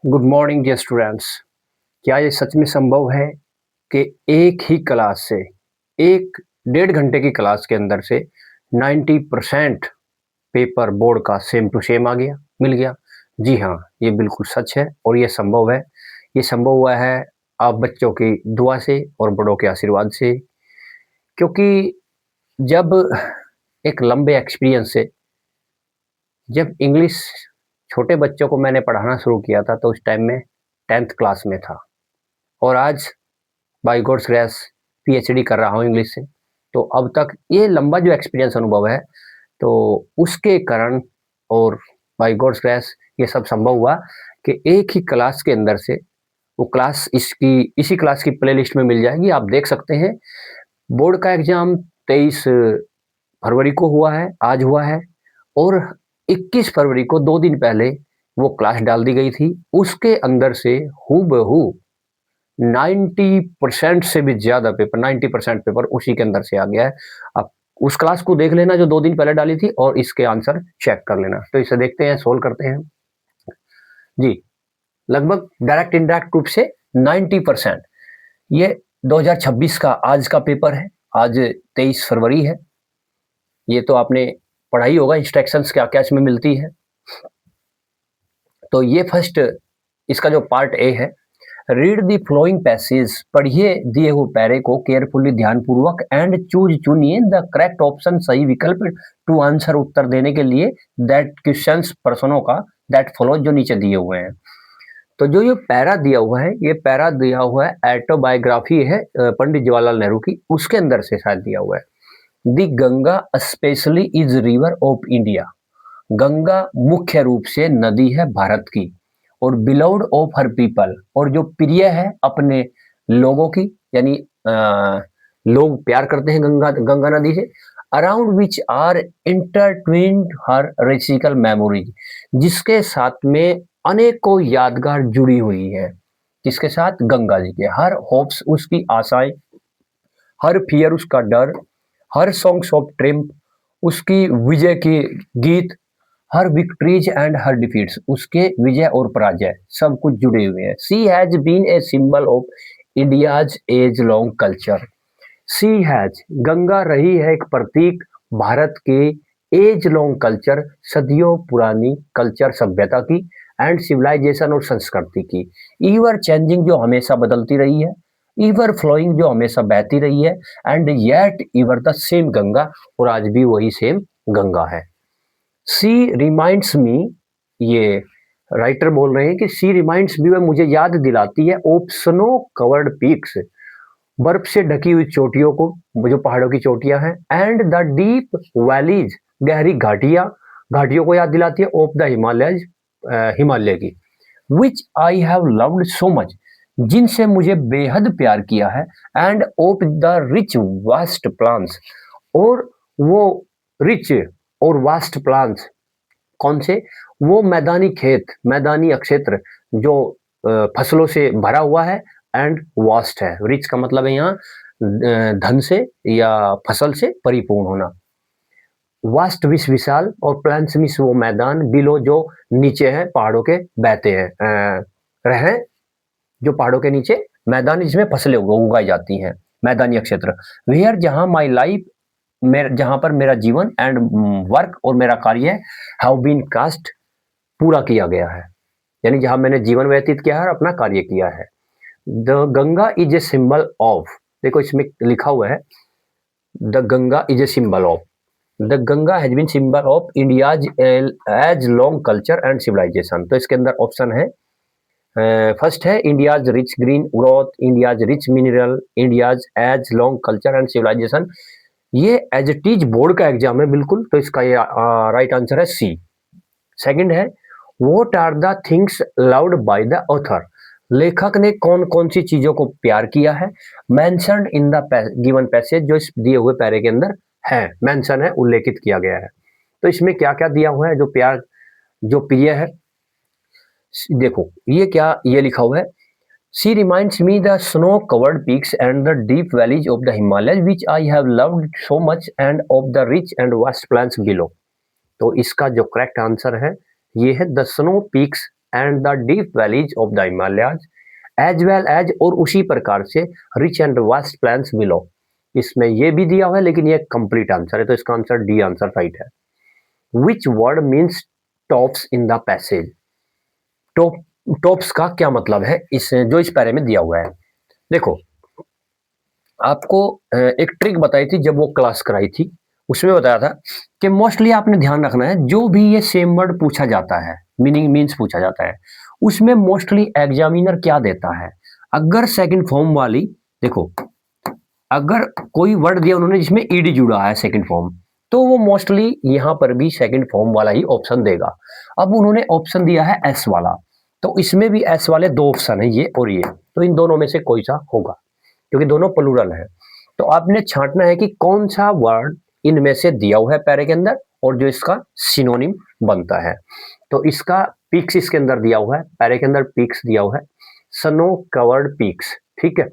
Good morning dear students. क्या ये सच में संभव है कि एक ही क्लास से एक डेढ़ घंटे की क्लास के अंदर से 90% पेपर बोर्ड का सेम टू सेम आ गया मिल गया? जी हाँ, ये बिल्कुल सच है और ये संभव है। ये संभव हुआ है आप बच्चों की दुआ से और बड़ों के आशीर्वाद से, क्योंकि जब एक लंबे एक्सपीरियंस से जब इंग्लिश छोटे बच्चों को मैंने पढ़ाना शुरू किया था तो उस टाइम में 10th क्लास में था और आज बाय गॉड्स ग्रेस पीएचडी कर रहा हूँ इंग्लिश से। तो अब तक ये लंबा जो एक्सपीरियंस अनुभव है, तो उसके कारण और बाय गॉड्स ग्रेस ये सब संभव हुआ कि एक ही क्लास के अंदर से वो क्लास इसी क्लास की प्लेलिस्ट में मिल जाएगी। आप देख सकते हैं बोर्ड का एग्जाम 23 फरवरी को हुआ है, आज हुआ है, और 21 फरवरी को 2 दिन पहले वो क्लास डाल दी गई थी। उसके अंदर से हूबहू 90% से भी ज़्यादा पेपर 90% पेपर उसी के अंदर से आ गया है। आप उस क्लास को देख लेना जो 2 दिन पहले डाली थी और इसके आंसर चेक कर लेना। तो इसे देखते हैं, सोल्व करते हैं। जी, लगभग डायरेक्ट इनडायरेक्ट रूप से 90%। ये 2026 का आज का पेपर है। आज 23 फरवरी है। ये तो आपने पढ़ा ही होगा इंस्ट्रक्शंस क्या-क्या इसमें मिलती है। तो ये फर्स्ट इसका जो पार्ट ए है, रीड द फ्लोइंग पैसेज, पढ़िए दिए हुए पैरे को केयरफुली ध्यानपूर्वक एंड चूनिए द करेक्ट ऑप्शन, सही विकल्प टू आंसर, उत्तर देने के लिए दैट क्वेश्चंस प्रश्नों का दैट फॉलो जो नीचे दिए हुए हैं। तो जो ये पैरा दिया हुआ है, ये पैरा दिया हुआ है ऑटोबायोग्राफी है पंडित जवाहरलाल नेहरू की, उसके अंदर से शायद दिया हुआ है। The Ganga specially is river of India, Ganga मुख्य रूप से नदी है भारत की, और बिलोव्ड ऑफ हर पीपल, और जो प्रिय है अपने लोगों की, यानी लोग प्यार करते हैं गंगा नदी से। Around which are intertwined her racial memories, जिसके साथ में अनेकों यादगार जुड़ी हुई है, जिसके साथ गंगा जी के हर होप्स उसकी आशाएं, हर फियर उसका डर, हर सॉन्ग्स ऑफ ट्रिम्प उसकी विजय की गीत, her victories and her defeats उसके विजय और पराजय, सब कुछ जुड़े हुए हैं। She has been a symbol of India's age long culture, she has Ganga रही है एक प्रतीक भारत के एज लॉन्ग कल्चर, सदियों पुरानी कल्चर सभ्यता की, एंड सिविलाइजेशन और संस्कृति की, ईवर चेंजिंग जो हमेशा बदलती रही है, ईवर फ्लोइंग जो हमेशा बहती रही है, and yet ईवर the same Ganga, और आज भी वही सेम गंगा है। सी रिमाइंड्स मी, ये राइटर बोल रहे हैं कि सी रिमाइंड्स मी, वह मुझे याद दिलाती है, ऑफ स्नो कवर्ड पीक्स, बर्फ से ढकी हुई चोटियों को, जो पहाड़ों की चोटियां हैं, एंड द डीप वैलीज, गहरी घाटियों को याद दिलाती है, ऑफ द हिमालयज, हिमालय की, which I have loved so much, जिनसे मुझे बेहद प्यार किया है, and of the rich vast plants, और वो रिच और वास्ट प्लांट्स कौन से, वो मैदानी खेत, मैदानी क्षेत्र जो फसलों से भरा हुआ है, एंड वास्ट है, रिच का मतलब है यहाँ धन से या फसल से परिपूर्ण होना, वास्ट विश विशाल, और प्लांट्स मिस वो मैदान, बिलो जो नीचे है पहाड़ों के बहते हैं, रहे जो पहाड़ों के नीचे मैदान जिसमें फसलें उगाई जाती हैं, मैदानी क्षेत्र, वेयर जहां माई लाइफ, जहां पर मेरा जीवन, एंड वर्क और मेरा कार्य हैव बीन कास्ट, पूरा किया गया है, यानी जहां मैंने जीवन व्यतीत किया है और अपना कार्य किया है। The Ganga is a symbol of, देखो इसमें लिखा हुआ है the Ganga is a symbol of, the Ganga has been symbol of India's age long culture and civilisation. तो इसके अंदर ऑप्शन है, फर्स्ट है India's rich green growth, India's rich mineral, India's age long culture and civilisation. ये as it is board का exam है बिल्कुल, तो इसका ये राइट आंसर है सी। सेकंड है, what are the things loved by the author, लेखक ने कौन कौन सी चीजों को प्यार किया है, mentioned in the given passage, जो इस दिए हुए पैरे के अंदर है, मेंशन है, उल्लेखित किया गया है। तो इसमें क्या क्या दिया हुआ है जो प्यार, जो प्रिय है, देखो ये क्या, ये लिखा हुआ है, she reminds me the snow covered peaks and the deep valleys of the Himalaya which I have loved so much, and of the rich and vast plants below. तो इसका जो करेक्ट आंसर है ये है the snow peaks and the deep valleys of the Himalayas as well as, और उसी प्रकार से rich and vast plains below. इसमें ये भी दिया हुआ है लेकिन ये कंप्लीट आंसर है, तो इसका आंसर डी आंसर राइट है। Which word means tops in the passage? Top, tops का क्या मतलब है इस जो इस पैरे में दिया हुआ है? देखो, आपको एक ट्रिक बताई थी जब वो क्लास कराई थी, उसमें बताया था कि मोस्टली आपने ध्यान रखना है जो भी ये सेम वर्ड पूछा जाता है, मीनिंग मीन्स पूछा जाता है, उसमें मोस्टली एग्जामिनर क्या देता है। अगर सेकंड फॉर्म वाली, देखो अगर कोई वर्ड दिया उन्होंने जिसमें ईडी जुड़ा है सेकंड फॉर्म, तो वो मोस्टली यहाँ पर भी सेकंड फॉर्म वाला ही ऑप्शन देगा। अब उन्होंने ऑप्शन दिया है एस वाला, तो इसमें भी एस वाले दो ऑप्शन है, ये और ये, तो इन दोनों में से कोई सा होगा क्योंकि दोनों प्लूरल है। तो आपने छांटना है कि कौन सा वर्ड इनमें से दिया हुआ है पैरे के अंदर और जो इसका सिनोनिम बनता है। तो इसका पीक्स इसके अंदर दिया हुआ है, पैरे के अंदर पीक्स दिया हुआ है, स्नो कवर्ड पीक्स, ठीक है,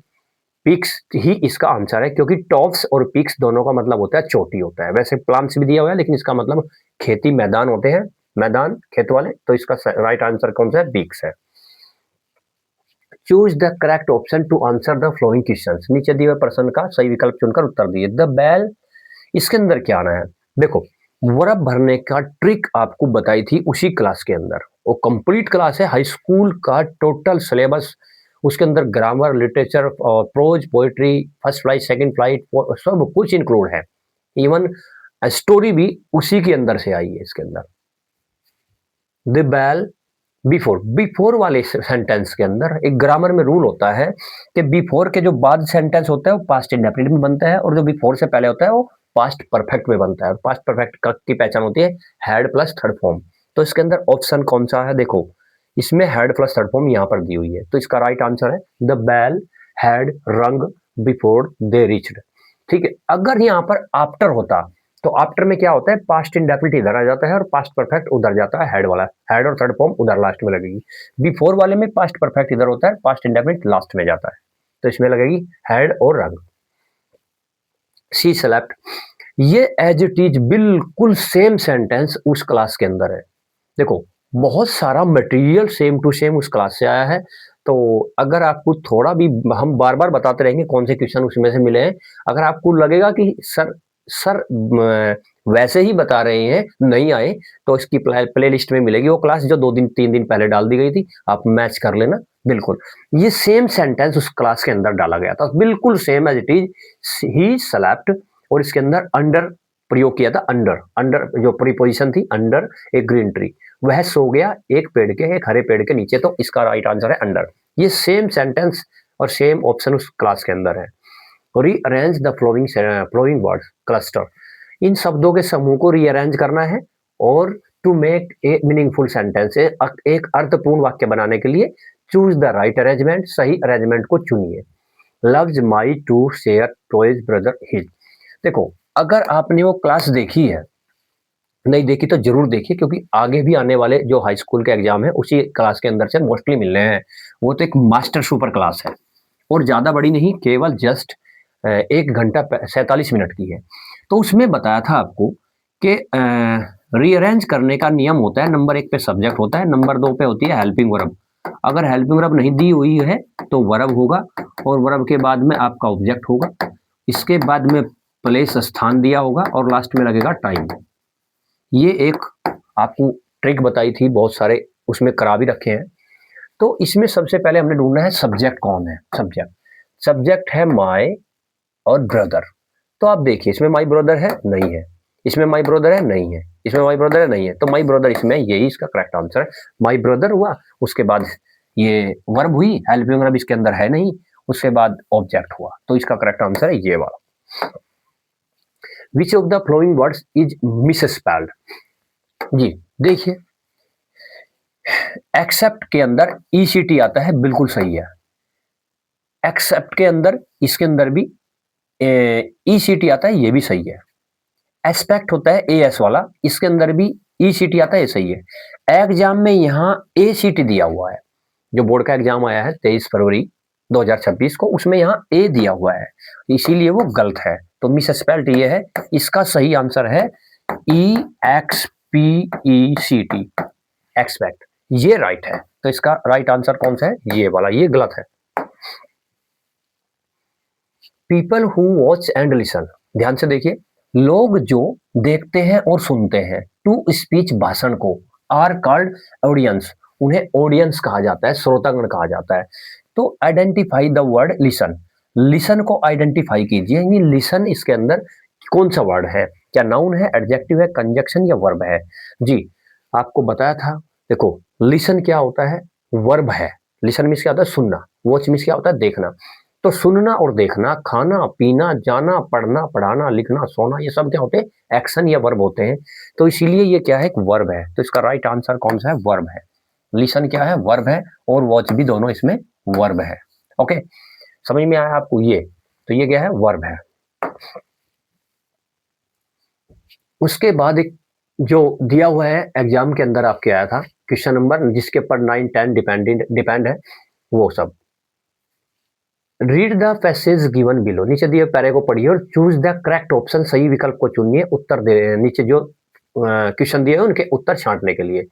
पीक्स ही इसका आंसर है क्योंकि टॉप्स और पीक्स दोनों का मतलब होता है चोटी होता है। वैसे प्लांट्स भी दिया हुआ है लेकिन इसका मतलब खेती मैदान होते हैं, मैदान खेत वाले, तो इसका राइट आंसर कौन सा है? पीक्स है। Choose the correct option to answer the flowing questions. नीचे दिए हुए प्रश्न का सही विकल्प चुनकर उत्तर दिए। द बेल, इसके अंदर क्या आना है? देखो, बर्फ भरने का ट्रिक आपको बताई थी उसी क्लास के अंदर, वो कंप्लीट क्लास है, हाई स्कूल का टोटल सिलेबस, उसके अंदर grammar, literature, prose, poetry, first flight, second flight, सब कुछ इंक्लूड है। इवन स्टोरी भी उसी के अंदर से आई है इसके अंदर। द बेल बिफोर, बिफोर वाले सेंटेंस के अंदर एक ग्रामर में रूल होता है कि बिफोर के जो बाद सेंटेंस होता है वो पास्ट इंडेफिनिट में बनता है और जो बिफोर से पहले होता है वो पास्ट परफेक्ट में बनता है। पास्ट परफेक्ट की पहचान होती है हैड प्लस थर्ड फॉर्म। तो इसके अंदर ऑप्शन कौन सा है? देखो, इसमें हैड प्लस थर्ड फॉर्म यहाँ पर दी हुई है, तो इसका राइट आंसर है द बेल हैड रंग बिफोर दे रीच्ड। ठीक है, अगर यहाँ पर आफ्टर होता तो आफ्टर में क्या होता है? पास्ट इंडेफिनिट इधर आ जाता है और पास्ट परफेक्ट उधर जाता है, हेड वाला, हेड और थर्ड फॉर्म उधर लास्ट में लगेगी। बिफोर वाले में पास्ट परफेक्ट इधर होता है, पास्ट इंडेफिनिट लास्ट में जाता है, तो इसमें लगेगी हेड और रंग। सी सेलेक्ट, ये एज इट इज बिल्कुल सेम सेंटेंस उस क्लास के अंदर है। देखो, बहुत सारा मटेरियल सेम टू सेम उस क्लास से आया है, तो अगर आपको थोड़ा भी, हम बार बार बताते रहेंगे कौन से क्वेश्चन उसमें से मिले हैं, अगर आपको लगेगा कि सर वैसे ही बता रहे हैं नहीं आए, तो इसकी प्ले लिस्ट में मिलेगी वो क्लास जो 2 दिन 3 दिन पहले डाल दी गई थी, आप मैच कर लेना। बिल्कुल ये सेम सेंटेंस उस क्लास के अंदर डाला गया था, बिल्कुल same as it is. He slept, और इसके अंदर अंडर प्रयोग किया था, अंडर, अंडर जो प्रीपोजिशन थी, अंडर ए ग्रीन ट्री, वह सो गया एक पेड़ के, एक हरे पेड़ के नीचे, तो इसका राइट आंसर है अंडर। ये सेम सेंटेंस और सेम ऑप्शन उस क्लास के अंदर है। Rearrange the following words cluster, इन शब्दों के समूह को रीअरेंज करना है और to make a meaningful sentence, एक अर्थपूर्ण वाक्य बनाने के लिए चूज द राइट अरेंजमेंट, सही अरेंजमेंट को चुनिए। Loves my to share toys brother his. देखो, अगर आपने वो क्लास देखी है, नहीं देखी तो जरूर देखिए क्योंकि आगे भी आने वाले जो हाई स्कूल के एग्जाम है उसी क्लास के अंदर से मोस्टली मिलने हैं। वो तो एक मास्टर सुपर क्लास है और ज़्यादा बड़ी नहीं, केवल जस्ट 1 घंटा 47 मिनट की है। तो उसमें बताया था आपको कि रीअरेंज करने का नियम होता है, नंबर 1 पे सब्जेक्ट होता है, नंबर 2 पे होती है हेल्पिंग वर्ब। अगर हेल्पिंग वर्ब नहीं दी हुई है तो वर्ब होगा और वर्ब के बाद में आपका ऑब्जेक्ट होगा, इसके बाद में प्लेस स्थान दिया होगा और लास्ट में लगेगा टाइम। ये एक आपको ट्रिक बताई थी, बहुत सारे उसमें करा भी रखे हैं। तो इसमें सबसे पहले हमने ढूंढना है सब्जेक्ट कौन है। सब्जेक्ट है माय और ब्रदर, तो आप देखिए इसमें माय ब्रदर है नहीं है, इसमें माय ब्रदर है नहीं है, इसमें माय ब्रदर है नहीं है, तो माय ब्रदर इसमें, यही इसका करेक्ट आंसर है। माय ब्रदर हुआ, उसके बाद ये वर्ब हुई, हेल्पिंग वर्ब इसके अंदर है नहीं, उसके बाद ऑब्जेक्ट हुआ, तो इसका करेक्ट आंसर है ये वाला। Which of the following words is misspelled? जी देखिए, एक्सेप्ट के अंदर ईसीटी आता है, बिल्कुल सही है। एक्सेप्ट के अंदर, इसके अंदर भी ईसीटी आता है, ये भी सही है। एस्पेक्ट होता है एएस वाला, इसके अंदर भी ईसीटी आता है, ये सही है। एग्जाम में यहाँ एसीटी दिया हुआ है, जो बोर्ड का एग्जाम आया है 23 फरवरी 2026 को, उसमें यहाँ ए दिया हुआ है, इसीलिए वो गलत है, तो मिसस्पेल्ड ये है। इसका सही आंसर है E X P E C T, expect. ये राइट है, तो इसका राइट आंसर कौन सा है, ये वाला, ये गलत है। People who watch and listen, ध्यान से देखिए, लोग जो देखते हैं और सुनते हैं टू स्पीच भाषण को आर कॉल्ड ऑडियंस, उन्हें ऑडियंस कहा जाता है, श्रोतागण कहा जाता है। तो identify the word listen, listen को आइडेंटिफाई कीजिए, ये लिसन इसके अंदर कौन सा वर्ड है, क्या नाउन है, एडजेक्टिव है, कंजक्शन या वर्ब है। जी आपको बताया था, देखो लिसन क्या होता है, वर्ब है। लिसन मीन्स क्या होता है, सुनना। वॉच मीन्स क्या होता है, देखना। तो सुनना और देखना, खाना पीना, जाना, पढ़ना, पढ़ाना, लिखना, सोना, ये सब क्या होते हैं, एक्शन या वर्ब होते हैं। तो इसीलिए ये क्या है, एक वर्ब है। तो इसका राइट आंसर कौन सा है, वर्ब है। लिसन क्या है, वर्ब है, और वॉच भी दोनों इसमें वर्ब है। ओके, समझ में आया आपको ये, तो ये क्या है, वर्ब है। उसके बाद एक जो दिया हुआ है एग्जाम के अंदर आपके आया था क्वेश्चन नंबर, जिसके ऊपर 9 10 डिपेंड है, वो सब। Read the passage given below, नीचे दिए पैरे को पढ़िए और चूज द करेक्ट ऑप्शन, सही विकल्प को चुनिए। उत्तर दे, नीचे जो क्वेश्चन दिए हैं उनके उत्तर छांटने के लिए,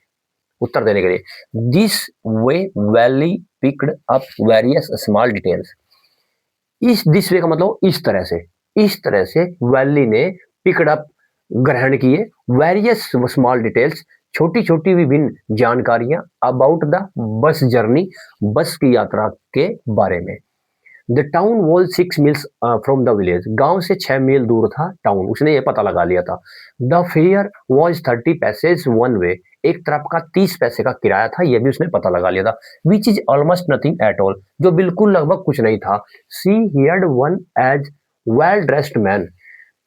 उत्तर देने के लिए। This way valley picked up various small details, इस दिस वे का मतलब इस तरह से, इस तरह से वैली ने पिक्ड अप ग्रहण किए वेरियस स्मॉल डिटेल्स, छोटी छोटी विभिन्न जानकारियां अबाउट द बस जर्नी, बस की यात्रा के बारे में। The town was 6 meals from the village, गांव से 6 मील दूर था टाउन, उसने ये पता लगा लिया था। The fair was 30 passage one way, एक तरफ का 30 पैसे का किराया था, ये भी उसने पता लगा लिया था। Which is almost nothing at all, जो बिल्कुल लगभग कुछ नहीं था। She heard one as well dressed man,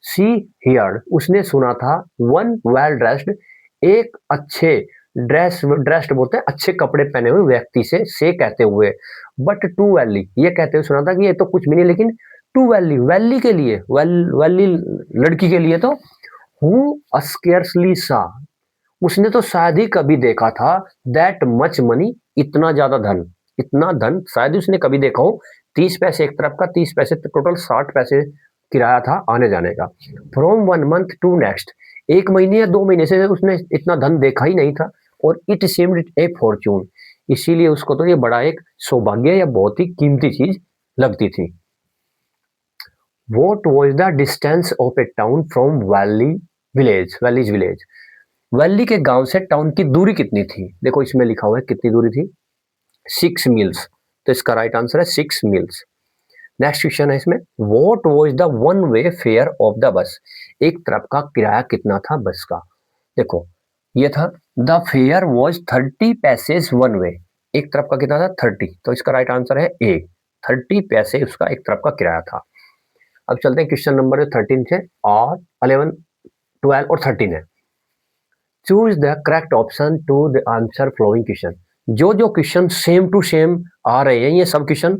she heard उसने सुना था, वन वेल ड्रेस्ड एक अच्छे, ड्रेस्ड बोलते हैं अच्छे कपड़े पहने हुए व्यक्ति से कहते हुए। बट टू वैली, ये कहते हुए सुना था कि ये तो कुछ भी नहीं, लेकिन टू वैली, वैली के लिए, वैली लड़की के लिए, तो हु स्केर्सली सा, उसने तो शायद ही कभी देखा था, दैट मच मनी, इतना ज्यादा धन, इतना धन शायद ही उसने कभी देखा हो। 30 पैसे एक तरफ का, 30 पैसे, टोटल 60 पैसे किराया था आने जाने का। फ्रॉम 1 मंथ टू नेक्स्ट, 1 महीने या 2 महीने से उसने इतना धन देखा ही नहीं था। और इट सीम्ड ए फॉर्च्यून, इसीलिए उसको तो ये बड़ा एक सौभाग्य या बहुत ही कीमती चीज लगती थी। What was the distance of A town from village, valley के गांव से टाउन की दूरी कितनी थी, देखो इसमें लिखा हुआ है कितनी दूरी थी, 6 मील्स, तो इसका राइट आंसर है 6 मील्स। नेक्स्ट क्वेश्चन है इसमें, what was the one way fair of the bus, एक तरफ का किराया कितना था बस का। देखो ये था, the fair was 30 passage one way, एक तरफ का कितना था 30, तो इसका राइट आंसर है ए, 30 पैसे उसका एक तरफ का किराया था। अब चलते हैं क्वेश्चन नंबर 13 से, और 11 12 और 13 है। Choose the correct option to the answer flowing question, जो जो क्वेश्चन सेम टू सेम आ रहे हैं, ये सब क्वेश्चन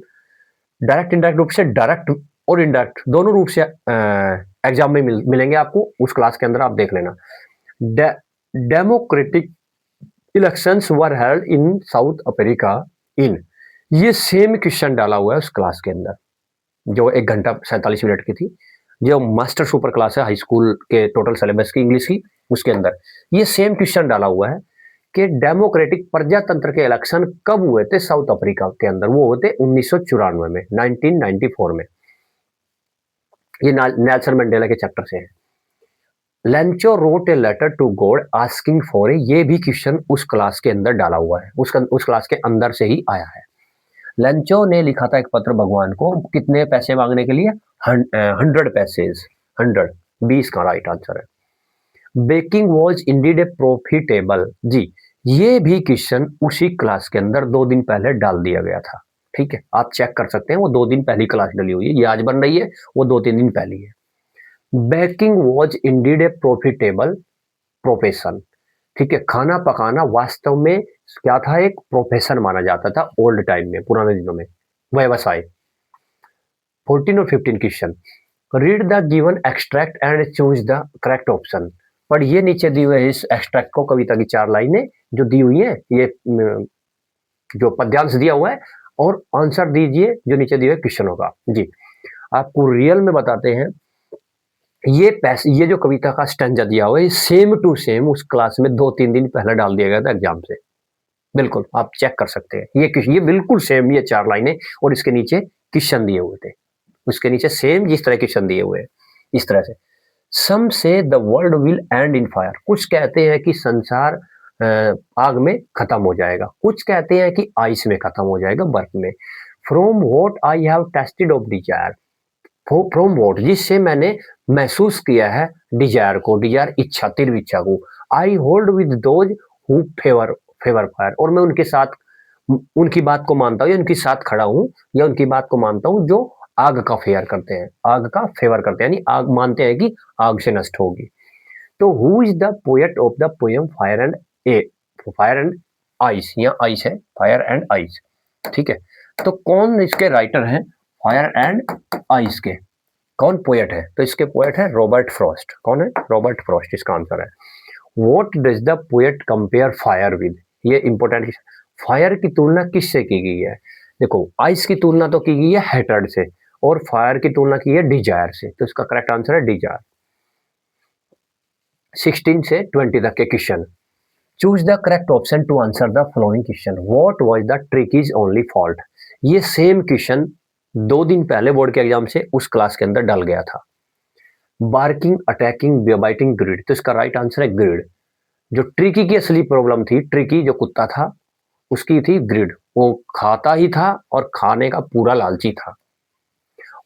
डायरेक्ट इंडायरेक्ट रूप से, डायरेक्ट और इनडायरेक्ट दोनों रूप से एग्जाम में मिलेंगे आपको, उस क्लास के अंदर आप देख लेना। Democratic elections were held in south Africa in, ये सेम क्वेश्चन डाला हुआ है उस क्लास के अंदर, जो 1 घंटा 47 मिनट की थी, जो मास्टर सुपर क्लास है हाई स्कूल के टोटल सिलेबस की इंग्लिश की, उसके अंदर ये सेम क्वेश्चन डाला हुआ है कि डेमोक्रेटिक प्रजातंत्र के इलेक्शन कब हुए थे साउथ अफ्रीका के अंदर, वो हुए थे 1994 में, 1994 में। ये नेल्सन मंडेला के चैप्टर से है। Lencho wrote a letter to God asking for a, ये भी क्वेश्चन उस क्लास के अंदर डाला हुआ है, उस क्लास के अंदर से ही आया है। लेंचो ने लिखा था एक पत्र भगवान को, कितने पैसे मांगने के लिए, 100 पैसेज, 100, 20 का राइट आंसर है। Baking was indeed a profitable, जी ये भी क्वेश्चन उसी क्लास के अंदर 2 दिन पहले डाल दिया गया था। ठीक है, आप चेक कर सकते हैं, वो 2 दिन पहली क्लास डली हुई है, ये आज बन रही है, वो 2-3 दिन पहली है। Baking was indeed a profitable profession, ठीक है, खाना पकाना वास्तव में क्या था, एक प्रोफेशन माना जाता था ओल्ड टाइम में, पुराने दिनों में, व्यवसाय। 14 और 15 question, read the given extract and choose the correct option, पढ़िए नीचे दी हुए इस एक्सट्रैक्ट को, कविता की 4 लाइनें जो दी हुई है, ये जो पद्यांश दिया हुआ है, और आंसर दीजिए जो नीचे दिए हुए क्वेश्चनों का। जी आपको रियल में बताते हैं, ये जो कविता का स्टैंजा दिया हुआ है, सेम टू सेम उस क्लास में 2-3 दिन पहले डाल दिया गया था एग्जाम से, बिल्कुल आप चेक कर सकते हैं। ये बिल्कुल सेम, ये 4 लाइनें और इसके नीचे क्वेश्चन दिए हुए थे। उसके नीचे सेम जिस तरह क्वेश्चन दिए हुए हैं, इस तरह से। सम से the world will and in fire, कुछ कहते हैं कि संसार आग में खत्म हो जाएगा, कुछ कहते हैं कि आइस में खत्म हो जाएगा, बर्फ में। From what I have tested of desire, from what जिससे मैंने महसूस किया है, डिजायर को, डिजायर इच्छा, तीव्र इच्छा को। I hold with those who favour favour fire, और मैं उनके साथ उनकी बात को मानता हूँ, या उनके साथ खड़ा हूँ, या उनकी बात को मानता हूँ जो आग का फेयर करते हैं, आग का फेवर करते हैं, यानी आग मानते हैं कि आग से नष्ट होगी। तो who is the poet of the poem fire and A, fire and ice, या आइस है, फायर एंड आइस, ठीक है। तो कौन इसके राइटर हैं फायर एंड आइस के, कौन पोएट है? तो इसके पोएट है रॉबर्ट फ्रॉस्ट। कौन है? रॉबर्ट फ्रॉस्ट इसका आंसर है। What does the poet compare fire with, ये इंपॉर्टेंट। फायर की तुलना किससे की गई है? देखो, आइस की तुलना तो की गई है हेटर्ड से, और फायर की तुलना की है डिजायर से, तो इसका करेक्ट आंसर है डिजायर। 16 से 20 तक के question. Choose the correct option to answer the following question. What was the trick is only fault, ये सेम क्वेश्चन 2 दिन पहले बोर्ड के एग्जाम से उस क्लास के अंदर डल गया था। बार्किंग, अटैकिंग, बाइटिंग, ग्रिड, तो इसका राइट आंसर है ग्रिड। जो ट्रिकी की असली प्रॉब्लम थी, ट्रिकी जो कुत्ता था उसकी थी ग्रिड, वो खाता ही था और खाने का पूरा लालची था।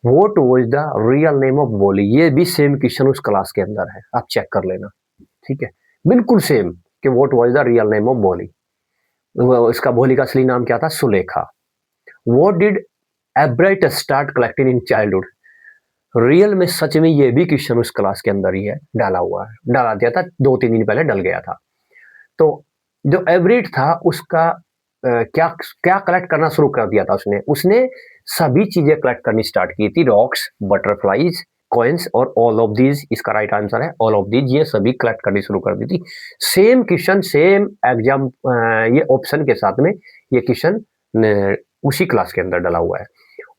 What was the real name of बोली, ये भी सेम क्वेश्चन उस क्लास के अंदर है, आप चेक कर लेना, ठीक है, बिल्कुल सेम, कि what was the real name of बोली। इसका बोली का असली नाम क्या था? Sulekha. What did एब्राइट start collecting in childhood, real में सच में ये भी क्वेश्चन उस क्लास के अंदर ही है, डाला हुआ है, डाला दिया था 2-3 दिन पहले डल गया था। तो जो एवरेट था उसका क्या क्या कलेक्ट करना शुरू कर दिया था उसने, उसने सभी चीजें कलेक्ट करनी स्टार्ट की थी, रॉक्स, बटरफ्लाईज, कॉइन्स, और ऑल ऑफ दीज, इसका राइट आंसर है ऑल ऑफ दीज, ये सभी कलेक्ट करनी शुरू कर दी थी। सेम क्वेश्चन, सेम एग्जाम, ये ऑप्शन के साथ में ये क्वेश्चन उसी क्लास के अंदर डला हुआ है।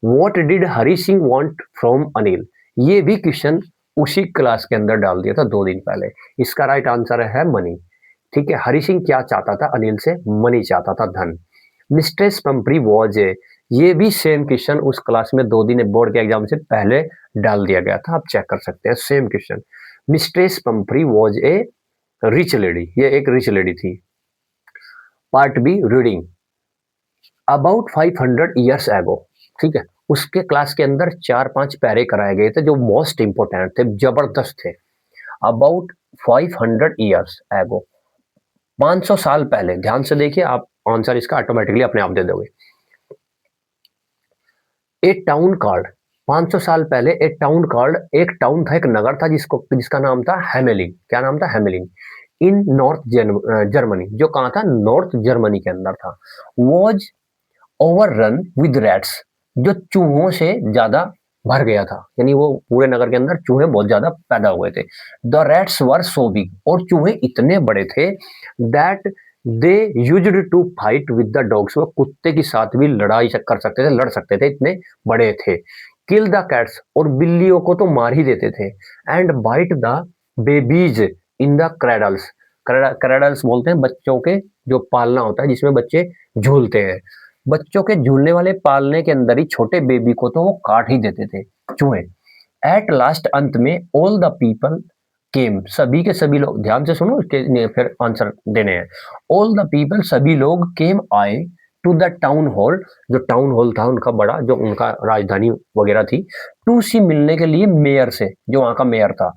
What did Hari Singh want from Anil, ये भी क्वेश्चन उसी क्लास के अंदर डाल दिया था 2 दिन पहले, इसका राइट आंसर है मनी, ठीक है। हरी सिंह क्या चाहता था अनिल से? मनी चाहता था, धन। मिस्ट्रेस पंपरी वॉज ए, ये भी सेम क्वेश्चन उस क्लास में 2 दिन बोर्ड के एग्जाम से पहले डाल दिया गया था, आप चेक कर सकते हैं, same question. Mistress Pumphrey was a rich lady, ये एक रिच लेडी थी। Part B, reading. About 500 years ago, ठीक है, उसके क्लास के अंदर 4-5 पैरे कराए गए थे जो मोस्ट इंपोर्टेंट थे, जबरदस्त थे। अबाउट 500 ईयर्स एगो, 500 साल पहले, ध्यान से देखिए, आप आंसर इसका ऑटोमेटिकली अपने आप दे दोगे। ए टाउन कार्ड, 500 साल पहले ए टाउन कार्ड, एक टाउन था, एक नगर था जिसका नाम था हेमेलिन। क्या नाम था? हेमेलिन। इन नॉर्थ जर्मनी, जो कहाँ था? नॉर्थ जर्मनी के अंदर था। वॉज ओवररन विद रैट्स, जो चूहों से ज्यादा भर गया था, यानी वो पूरे नगर के अंदर चूहे बहुत ज्यादा पैदा हुए थे। The rats were so big, और चूहे इतने बड़े थे, that they used to fight with the dogs, वो कुत्ते के साथ भी लड़ाई कर सकते थे, लड़ सकते थे, इतने बड़े थे। किल द कैट्स, और बिल्लियों को तो मार ही देते थे। And bite the babies in the cradles, cradles बोलते हैं बच्चों के जो पालना होता है जिसमें बच्चे झूलते हैं, बच्चों के झूलने वाले पालने के अंदर ही छोटे बेबी को तो वो काट ही देते थे चूहे। एट लास्ट, अंत में, ऑल द पीपल केम, सभी के सभी लोग, ध्यान से सुनो इसके फिर आंसर देने हैं। ऑल द पीपल, सभी लोग, केम आए टू द टाउन हॉल, जो टाउन हॉल था उनका बड़ा, जो उनका राजधानी वगैरह थी, टू सी, मिलने के लिए मेयर से, जो वहां का मेयर था।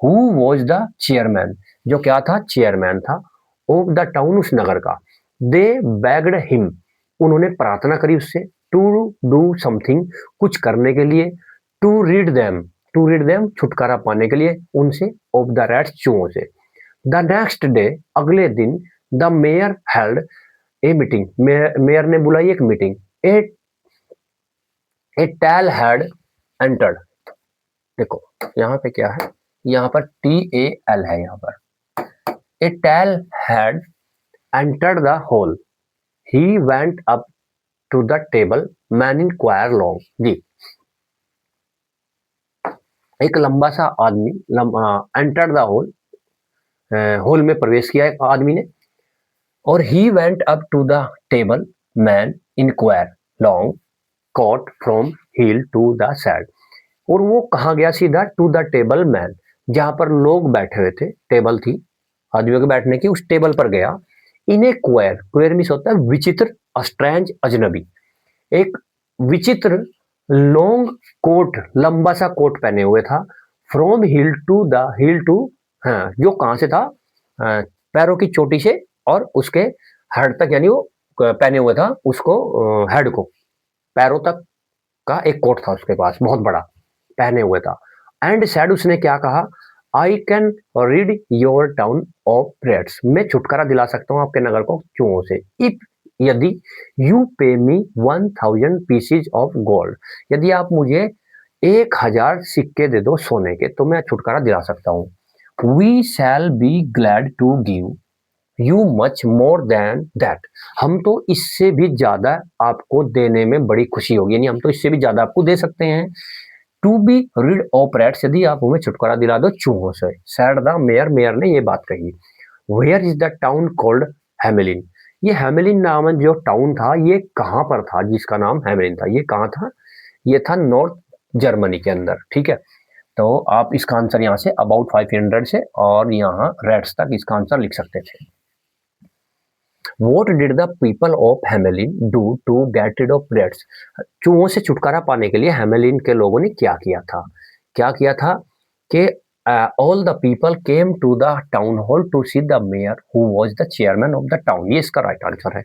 हु वॉज द चेयरमैन, जो क्या था? चेयरमैन था ऑफ द टाउन, उस नगर का। दे बैग्ड हिम, उन्होंने प्रार्थना करी उससे, टू डू समथिंग, कुछ करने के लिए, to read them, to read them, छुटकारा पाने के लिए उनसे, ऑफ द रैट्स, चूहों से। द नेक्स्ट डे, अगले दिन, the mayor held a meeting, mayor ने बुलाई एक meeting. A a tall had entered, देखो यहाँ पे क्या है, यहाँ पर TAL है, यहाँ पर a tall had entered the hall, he went up to the table, man inquire long, जी, एक लंबा सा आदमी एंटर द हॉल, हॉल में प्रवेश किया एक आदमी ने, और he went up to the table, man inquire long coat from hill to the sad. और वो कहाँ गया? सीधा टू द टेबल मैन, जहां पर लोग बैठे हुए थे, टेबल थी आदमियों के बैठने की, उस टेबल पर गया। इन ए क्वेर, क्वेर मीन्स होता है विचित्र, स्ट्रेंज, अजनबी। एक विचित्र लॉन्ग कोट, लंबा सा कोट पहने हुए था। From hill to the heel to, हाँ, जो कहाँ से था? पैरों की चोटी से और उसके हेड तक, यानी वो पहने हुए था उसको, हेड को, पैरों तक का एक कोट था उसके पास, बहुत बड़ा पहने हुए था। एंड सैड, उसने क्या कहा? I can rid your town of rats, मैं छुटकारा दिला सकता हूँ आपके नगर को चूहों से। इफ, यदि यू पे मी 1000 पीसीज ऑफ गोल्ड, यदि आप मुझे 1000 सिक्के दे दो सोने के, तो मैं छुटकारा दिला सकता हूँ। We shall be glad to give you much more than that, हम तो इससे भी ज्यादा आपको देने में बड़ी खुशी होगी, यानी हम तो इससे भी ज्यादा आपको दे सकते हैं। To be rid of rats, यदि आप हमें छुटकारा दिला दो चूहों से। सैड द मेयर, मेयर ने ये बात कही। Where is the town called Hamelin, ये हेमेलिन नामक जो टाउन था, ये कहाँ पर था? जिसका नाम हेमेलिन था, ये कहाँ था? ये था नॉर्थ जर्मनी के अंदर, ठीक है। तो आप इसका आंसर यहाँ से अबाउट 500 से और यहाँ रेड्स तक इसका आंसर लिख सकते थे। What did the people of Hamelin do to get rid of rats? चूहों से छुटकारा पाने के लिए हेमेलिन के लोगों ने क्या किया था? क्या किया था कि all the people came to the town hall to see the mayor who was the chairman of the town। ये इसका राइट आंसर है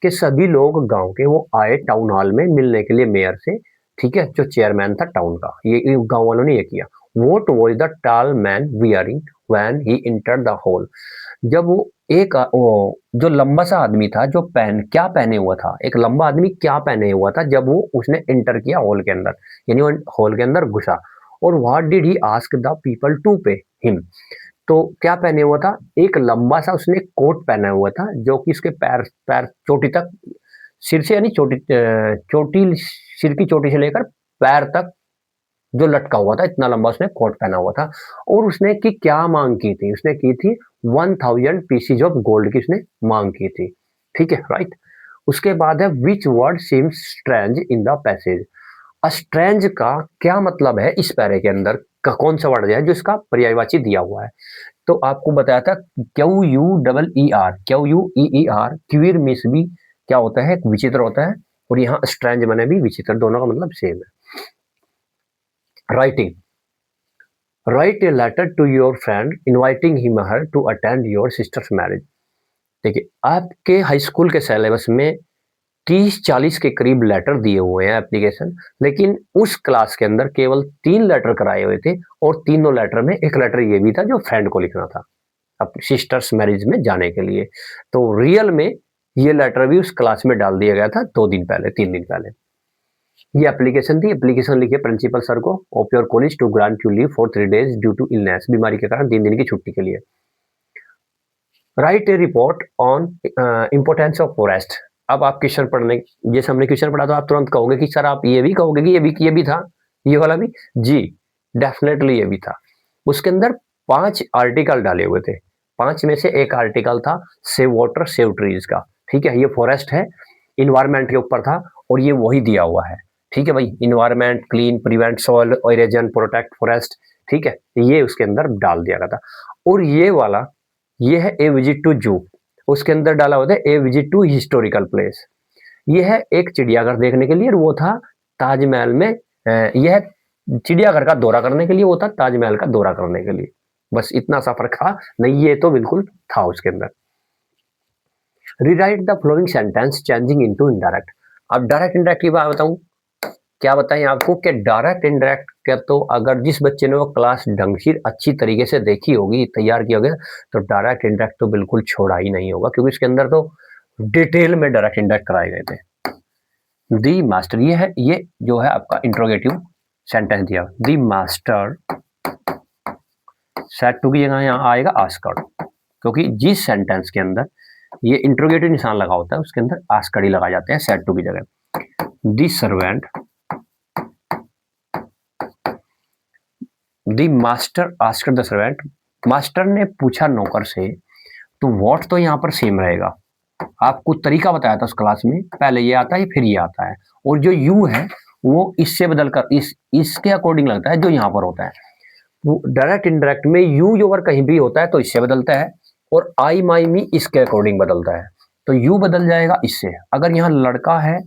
कि सभी लोग गांव के वो आए टाउन हॉल में मिलने के लिए मेयर से, ठीक है, जो चेयरमैन था टाउन का। ये गांव वालों ने ये किया। What was the tall man wearing when he entered the hall? जब वो एक जो लंबा सा आदमी था, जो क्या पहने हुआ था, एक लंबा आदमी क्या पहने हुआ था जब वो उसने एंटर किया हॉल के अंदर, यानी वो हॉल के अंदर घुसा। और what did he ask the people to pay him, तो क्या पहने हुआ था? एक लंबा सा उसने कोट पहना हुआ था, जो कि उसके पैर पैर चोटी तक, सिर से, यानी चोटी, सिर की चोटी से लेकर पैर तक जो लटका हुआ था, इतना लंबा उसने कोट पहना हुआ था। और उसने की क्या मांग की थी? उसने की थी 1000 पीसीज ऑफ गोल्ड की उसने मांग की थी, ठीक है, राइट। उसके बाद है which word seems strange in the passage. Strange का क्या मतलब है इस पैरे के अंदर का? कौन सा वर्ड है जो इसका पर्यायवाची दिया हुआ है? तो आपको बताया था QUER, क्वीर मिस भी क्या होता है? विचित्र होता है। और यहाँ स्ट्रेंज मैंने भी विचित्र, दोनों का मतलब सेम है। Writing, write a letter to your friend inviting him her to attend your sister's marriage. देखिए, आपके हाई स्कूल के सिलेबस में 30-40 के करीब लेटर दिए हुए हैं, एप्लीकेशन, लेकिन उस क्लास के अंदर केवल 3 लेटर कराए हुए थे। और तीनों लेटर में एक लेटर ये भी था जो फ्रेंड को लिखना था अपनी सिस्टर्स मैरिज में जाने के लिए। तो रियल में ये लेटर भी उस क्लास में डाल दिया गया था 2 दिन पहले, 3 दिन पहले। ये एप्लीकेशन थी। एप्लीकेशन लिखिए प्रिंसिपल सर को, of your college to grant you leave for 3 days due to illness, बीमारी के कारण 3 दिन की छुट्टी के लिए। Write a report on importance of forest. अब आप क्वेश्चन पढ़ने, जैसे हमने क्वेश्चन पढ़ा तो आप तुरंत कहोगे कि सर आप ये भी कहोगे कि ये भी था, ये वाला भी। जी, डेफिनेटली ये भी था। उसके अंदर 5 आर्टिकल डाले हुए थे। 5 में से एक आर्टिकल था सेव वाटर सेव ट्रीज का, ठीक है। ये फॉरेस्ट है, इन्वायरमेंट के ऊपर था, और ये वही दिया हुआ है, ठीक है भाई। Environment clean, prevent soil erosion, protect forest, ठीक है, ये उसके अंदर डाल दिया गया था। और ये वाला, ये है ए विजिट टू जू, उसके अंदर डाला होता है ए विजिट टू हिस्टोरिकल प्लेस। ये है एक चिड़ियाघर देखने के लिए, और वो था ताजमहल में, यह चिड़ियाघर का दौरा करने के लिए, वो था ताजमहल का दौरा करने के लिए। बस इतना सा फर्क था, नहीं ये तो बिल्कुल था उसके अंदर। Rewrite the flowing sentence changing into indirect. अब डायरेक्ट इनडायरेक्ट की बात बताऊं, क्या बताएं आपको कि डायरेक्ट इनडायरेक्ट का तो अगर जिस बच्चे ने वो क्लास ढंग से अच्छी तरीके से देखी होगी, तैयार की होगी, तो डायरेक्ट इनडायरेक्ट तो बिल्कुल छोड़ा ही नहीं होगा, क्योंकि इसके अंदर तो डिटेल में डायरेक्ट इनडायरेक्ट कराए गए थे। दी मास्टर, ये है, ये जो है आपका इंट्रोगेटिव सेंटेंस दिया। दी मास्टर सेड टू की जगह यहाँ आएगा आस्क्ड, क्योंकि जिस सेंटेंस के अंदर ये इंट्रोगेटिव निशान लगा होता है उसके अंदर आस्क्ड ही लगाए जाते हैं सेड टू की जगह। The servant, the master asked the servant, master ने पूछा नौकर से। तो व्हाट तो यहाँ पर सेम रहेगा, आपको तरीका बताया था उस क्लास में, पहले ये आता है फिर ये आता है, और जो यू है वो इससे बदलकर इसके अकॉर्डिंग लगता है जो यहाँ पर होता है। वो डायरेक्ट इनडायरेक्ट में यू जो अगर कहीं भी होता है तो इससे बदलता है, और आई माई मी इसके अकॉर्डिंग बदलता है, तो यू बदल जाएगा इससे। अगर यहाँ लड़का है,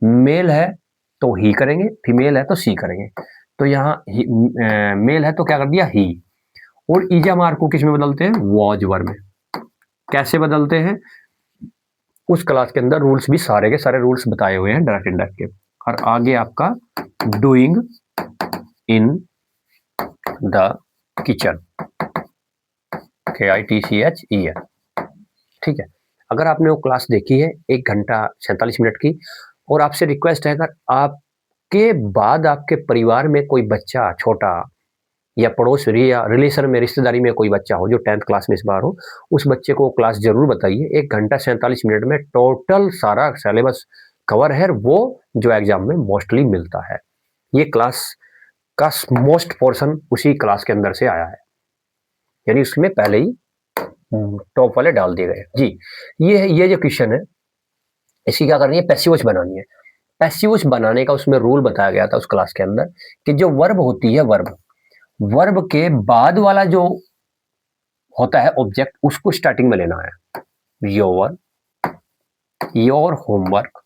मेल है तो ही करेंगे, फीमेल है तो सी करेंगे। तो यहाँ मेल है तो क्या कर दिया ही। और ईजा मार्क को किस में बदलते हैं, वॉज वर्ब में। कैसे बदलते हैं उस क्लास के अंदर रूल्स भी सारे के सारे रूल्स बताए हुए हैं डायरेक्ट इनडायरेक्ट के। और आगे आपका doing in the kitchen, KITCHEN, ठीक है। अगर आपने वो क्लास देखी है 1 घंटा 47 मिनट की, और आपसे रिक्वेस्ट है अगर आपके बाद आपके परिवार में कोई बच्चा छोटा या पड़ोस या रिलेशन में रिश्तेदारी में कोई बच्चा हो जो 10th क्लास में इस बार हो, उस बच्चे को क्लास जरूर बताइए। 1 घंटा 47 मिनट में टोटल सारा सिलेबस कवर है, वो जो एग्जाम में मोस्टली मिलता है। ये क्लास का मोस्ट पोर्शन उसी क्लास के अंदर से आया है, यानी उसमें पहले ही टॉप वाले डाल दिए गए। जी, ये जो क्वेश्चन है इसकी क्या करनी है, पैसिवज बनानी है। पैसिवज बनाने का उसमें रूल बताया गया था उस क्लास के अंदर कि जो वर्ब होती है, वर्ब के बाद वाला जो होता है ऑब्जेक्ट, उसको स्टार्टिंग में लेना है। योर, योर होमवर्क,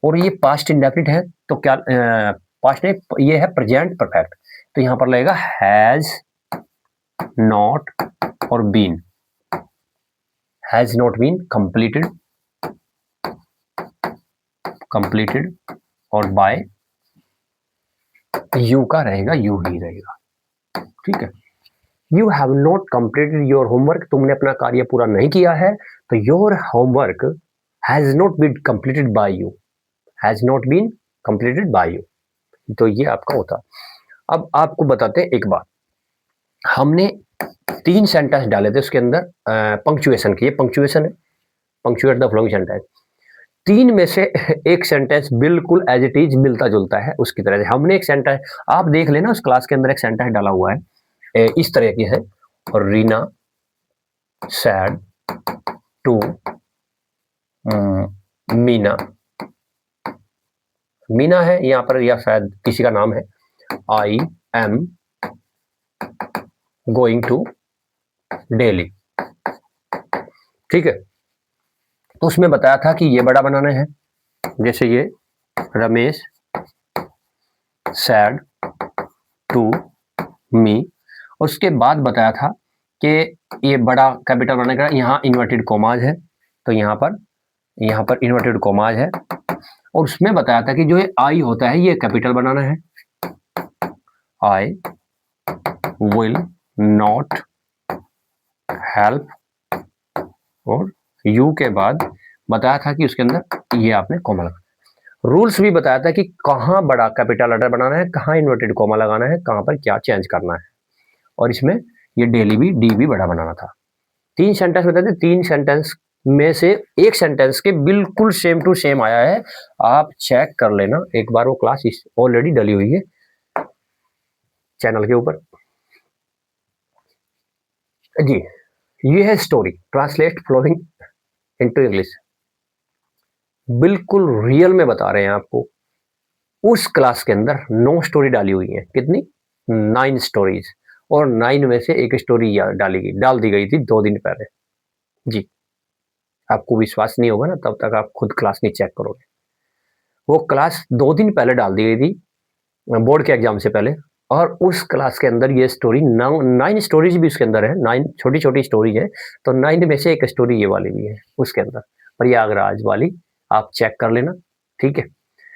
और ये पास्ट इंडेफिनिट है तो क्या पास्ट नहीं, ये है प्रेजेंट परफेक्ट, तो यहां पर लगेगा हैज नॉट और been. Has not been completed, completed, और बाय यू का रहेगा, यू ही रहेगा, ठीक है। You have not completed your homework, तुमने अपना कार्य पूरा नहीं किया है, तो your homework has not been completed by you, has not been completed by you, तो ये आपका होता। अब आपको बताते हैं एक बात, हमने 3 सेंटेंस डाले थे उसके अंदर पंक्चुएशन की, ये पंक्चुएशन है, पंक्चुएट द फॉलोइंग सेंटेंस। 3 में से एक सेंटेंस बिल्कुल एज इट इज मिलता जुलता है उसकी तरह से। हमने एक सेंटेंस, आप देख लेना उस क्लास के अंदर एक सेंटेंस डाला हुआ है इस तरह की है, और रीना सैड टू मीना, मीना है यहाँ पर या शायद किसी का नाम है, I am going to Delhi, ठीक है। तो उसमें बताया था कि ये बड़ा बनाना है, जैसे ये रमेश सैड टू मी, उसके बाद बताया था कि ये बड़ा कैपिटल बनाने का, यहाँ इन्वर्टेड कोमाज है, तो यहाँ पर इन्वर्टेड कोमाज है, और उसमें बताया था कि जो ये आई होता है ये कैपिटल बनाना है, आई विल नॉट हेल्प, और यू के बाद बताया था कि उसके अंदर ये आपने कॉमा लगाना। रूल्स भी बताया था कि कहाँ बड़ा कैपिटल लेटर बनाना है, कहाँ इन्वर्टेड कॉमा लगाना है, कहाँ पर क्या चेंज करना है, और इसमें ये डेली भी डी भी बड़ा बनाना था। 3 सेंटेंस बताए थे, 3 सेंटेंस में से एक सेंटेंस के बिल्कुल सेम टू सेम आया है, आप चेक कर लेना एक बार, वो क्लास ऑलरेडी डली हुई है चैनल के ऊपर। जी, ये है story, translate following into English, बिल्कुल रियल में बता रहे हैं आपको। उस क्लास के अंदर 9 स्टोरी डाली हुई है, कितनी, 9 स्टोरीज, और 9 में से एक स्टोरी डाल दी गई थी 2 दिन पहले। जी, आपको विश्वास नहीं होगा ना तब तक आप खुद क्लास नहीं चेक करोगे। वो क्लास 2 दिन पहले डाल दी गई थी बोर्ड के एग्जाम से पहले, और उस क्लास के अंदर ये स्टोरी 9 स्टोरीज भी उसके अंदर है, 9 छोटी छोटी स्टोरीज है, तो 9 में से एक स्टोरी ये वाली भी है उसके अंदर, प्रयागराज वाली, आप चेक कर लेना, ठीक है।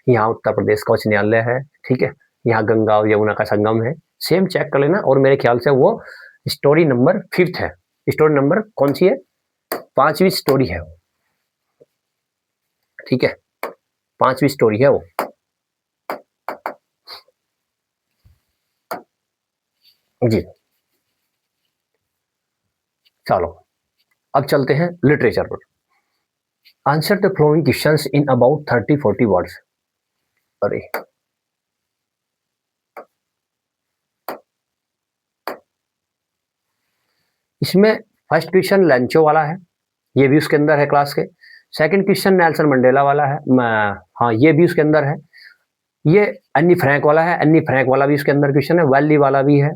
यहाँ उत्तर प्रदेश का उच्च न्यायालय है, ठीक है, यहाँ गंगा और यमुना का संगम है, सेम चेक कर लेना। और मेरे ख्याल से वो स्टोरी नंबर 5th है, स्टोरी नंबर कौन सी है, 5वीं स्टोरी है वो, ठीक है, 5वीं स्टोरी है वो। जी, चलो अब चलते हैं लिटरेचर पर। Answer the flowing questions in about 30-40 words. अरे इसमें फर्स्ट क्वेश्चन लेंचो वाला है, ये भी उसके अंदर है क्लास के। सेकंड क्वेश्चन नेल्सन मंडेला वाला है, हाँ ये भी उसके अंदर है। ये एनी फ्रैंक वाला है, एनी फ्रैंक वाला भी उसके अंदर क्वेश्चन है, वैली वाला भी है,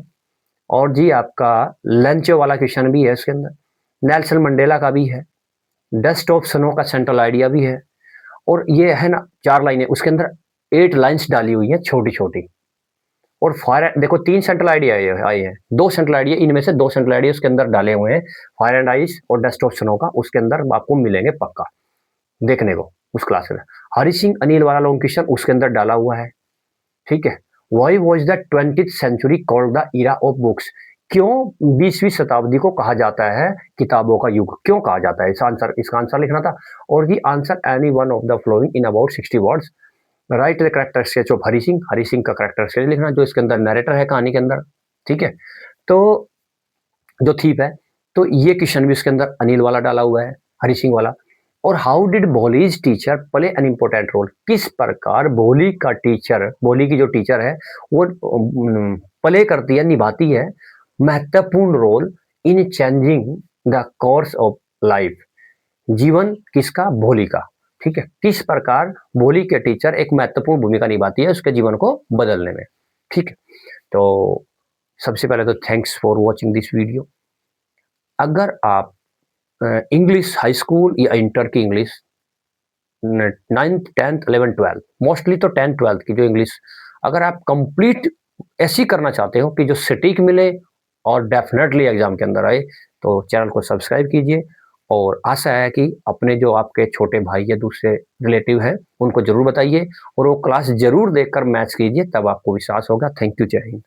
और जी आपका लेंचो वाला क्वेश्चन भी है उसके अंदर, नेल्सन मंडेला का भी है, डस्ट ऑफ स्नो का सेंट्रल आइडिया भी है। और ये है ना 4 लाइनें, उसके अंदर 8 लाइन्स डाली हुई हैं छोटी-छोटी। और फायर देखो 3 सेंट्रल आइडिया आए हैं, 2 सेंट्रल आइडिया, इनमें से 2 सेंट्रल आइडिया उसके अंदर डाले हुए हैं, फायर एंड आइस और डस्ट ऑफ स्नो का उसके अंदर आपको मिलेंगे पक्का देखने को उस क्लास में। हरि सिंह अनिल वाला लॉन्ग क्वेश्चन उसके अंदर डाला हुआ है, ठीक है। Why was the 20th century called the era of books, क्यों 20वीं शताब्दी को कहा जाता है किताबों का युग, क्यों कहा जाता है, इसका आंसर लिखना था। और the answer any one of the following in about 60 words, write the character sketch of Hari Singh का करेक्टर स्केच लिखना जो इसके अंदर नरेटर है कहानी के अंदर, ठीक है। तो जो थीप है, तो ये क्वेश्चन भी इसके अंदर अनिल वाला डाला हुआ है, हरि सिंह वाला। और how did Bholi's teacher play an important role, किस प्रकार भोली का टीचर, भोली की जो टीचर है वो प्ले करती है, निभाती है महत्वपूर्ण role in changing the course of life, जीवन किसका, भोली का, ठीक है। किस प्रकार भोली के टीचर एक महत्वपूर्ण भूमिका निभाती है उसके जीवन को बदलने में, ठीक है। तो सबसे पहले तो thanks for watching this video. अगर आप इंग्लिश हाई स्कूल या इंटर की English 9th 10th 11th 12th, mostly तो 10th 12th की जो इंग्लिश अगर आप कंप्लीट ऐसी करना चाहते हो कि जो सटीक मिले और डेफिनेटली एग्जाम के अंदर आए, तो चैनल को सब्सक्राइब कीजिए। और आशा है कि अपने जो आपके छोटे भाई या दूसरे रिलेटिव हैं उनको जरूर बताइए और वो क्लास जरूर देखकर मैच कीजिए, तब आपको विश्वास होगा। थैंक यू, जय हिंद।